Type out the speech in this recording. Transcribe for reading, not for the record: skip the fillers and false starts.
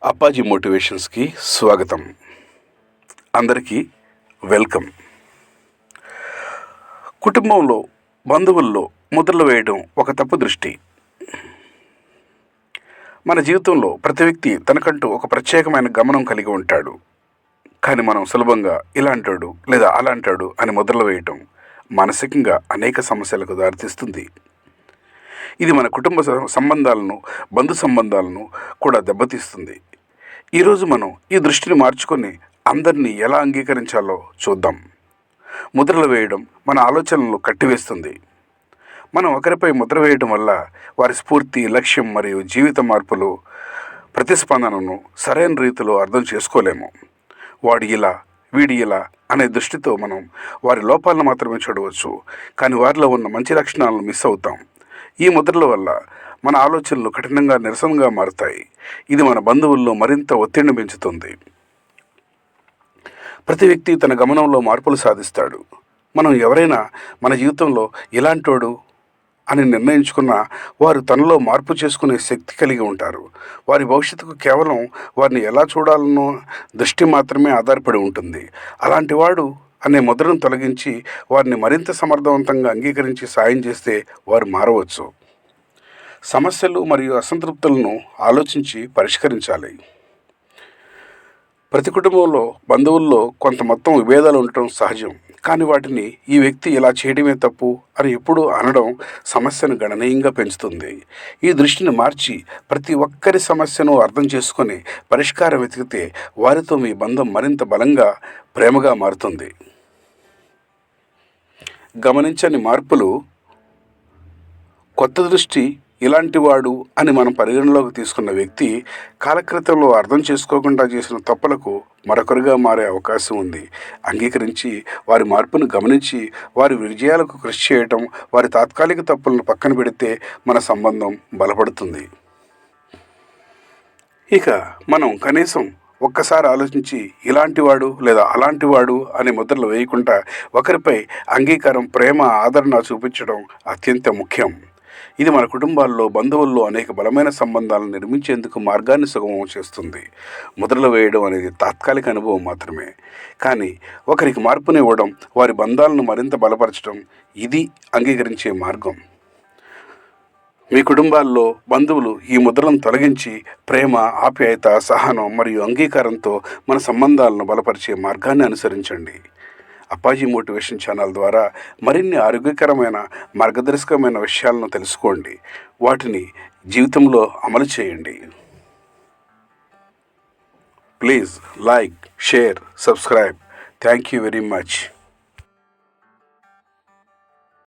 అప్పాజీ మోటివేషన్స్కి స్వాగతం. అందరికీ వెల్కమ్. కుటుంబంలో, బంధువుల్లో ముద్రలు వేయడం ఒక తప్పు దృష్టి. మన జీవితంలో ప్రతి వ్యక్తి తనకంటూ ఒక ప్రత్యేకమైన గమనం కలిగి ఉంటాడు. కానీ మనం సులభంగా ఇలాంటాడు లేదా అలాంటాడు అని ముద్రలు వేయటం మానసికంగా అనేక సమస్యలకు దారితీస్తుంది. ఇది మన కుటుంబ సంబంధాలను, బంధు సంబంధాలను కూడా దెబ్బతీస్తుంది. ఈరోజు మనం ఈ దృష్టిని మార్చుకొని అందరినీ ఎలా అంగీకరించాలో చూద్దాం. ముద్రలు వేయడం మన ఆలోచనలను కట్టివేస్తుంది. మనం ఒకరిపై ముద్ర వేయడం వల్ల వారి స్ఫూర్తి, లక్ష్యం మరియు జీవిత మార్పులు, ప్రతిస్పందనను సరైన రీతిలో అర్థం చేసుకోలేము. వాడు ఇలా, వీడి ఇలా అనే దృష్టితో మనం వారి లోపాలను మాత్రమే చూడవచ్చు, కానీ వారిలో ఉన్న మంచి లక్షణాలను మిస్ అవుతాం. ఈ ముద్రల వల్ల మన ఆలోచనలు కఠినంగా, నిరసనగా మారుతాయి. ఇది మన బంధువుల్లో మరింత ఒత్తిడిని పెంచుతుంది. ప్రతి వ్యక్తి తన గమనంలో మార్పులు సాధిస్తాడు. మనం ఎవరైనా మన జీవితంలో ఇలాంటోడు అని నిర్ణయించుకున్న వారు తనలో మార్పు చేసుకునే శక్తి కలిగి ఉంటారు. వారి భవిష్యత్తుకు కేవలం వారిని ఎలా చూడాలనో దృష్టి మాత్రమే ఆధారపడి ఉంటుంది. అలాంటి వాడు అనే ముద్రను తొలగించి వారిని మరింత సమర్థవంతంగా అంగీకరించి సాయం చేస్తే వారు మారవచ్చు. సమస్యలు మరియు అసంతృప్తులను ఆలోచించి పరిష్కరించాలి. ప్రతి కుటుంబంలో, బంధువుల్లో కొంత మొత్తం విభేదాలు ఉండటం సహజం. కానీ వాటిని ఈ వ్యక్తి ఇలా చేయడమే తప్పు అని ఎప్పుడూ అనడం సమస్యను గణనీయంగా పెంచుతుంది. ఈ దృష్టిని మార్చి ప్రతి ఒక్కరి సమస్యను అర్థం చేసుకొని పరిష్కారం వెతికితే వారితో మీ బంధం మరింత బలంగా, ప్రేమగా మారుతుంది. గమనించని మార్పులు. కొత్త దృష్టి ఇలాంటి వాడు అని మనం పరిగణలోకి తీసుకున్న వ్యక్తి కాలక్రితంలో అర్థం చేసుకోకుండా చేసిన తప్పులకు మరొకరుగా మారే అవకాశం ఉంది. అంగీకరించి వారి మార్పును గమనించి వారి విజయాలకు కృషి చేయటం, వారి తాత్కాలిక తప్పులను పక్కన పెడితే మన సంబంధం బలపడుతుంది. ఇక మనం కనీసం ఒక్కసారి ఆలోచించి ఇలాంటివాడు లేదా అలాంటివాడు అనే ముద్రలు వేయకుండా ఒకరిపై అంగీకారం, ప్రేమ, ఆదరణ చూపించడం అత్యంత ముఖ్యం. ఇది మన కుటుంబాల్లో, బంధువుల్లో అనేక బలమైన సంబంధాలను నిర్మించేందుకు మార్గాన్ని సుగమం చేస్తుంది. ముద్రలు వేయడం అనేది తాత్కాలిక అనుభవం మాత్రమే, కానీ ఒకరికి మార్పునివ్వడం, వారి బంధాలను మరింత బలపరచడం, ఇది అంగీకరించే మార్గం. మీ కుటుంబాల్లో బంధువులు ఈ ముద్రలను తొలగించి ప్రేమ, ఆప్యాయత, సహనం మరియు అంగీకారంతో మన సంబంధాలను బలపరిచే మార్గాన్ని అనుసరించండి. అప్పాజీ మోటివేషన్ ఛానల్ ద్వారా మరిన్ని ఆరోగ్యకరమైన, మార్గదర్శకమైన విషయాలను తెలుసుకోండి. వాటిని జీవితంలో అమలు చేయండి. Please like, share, subscribe. Thank you very much.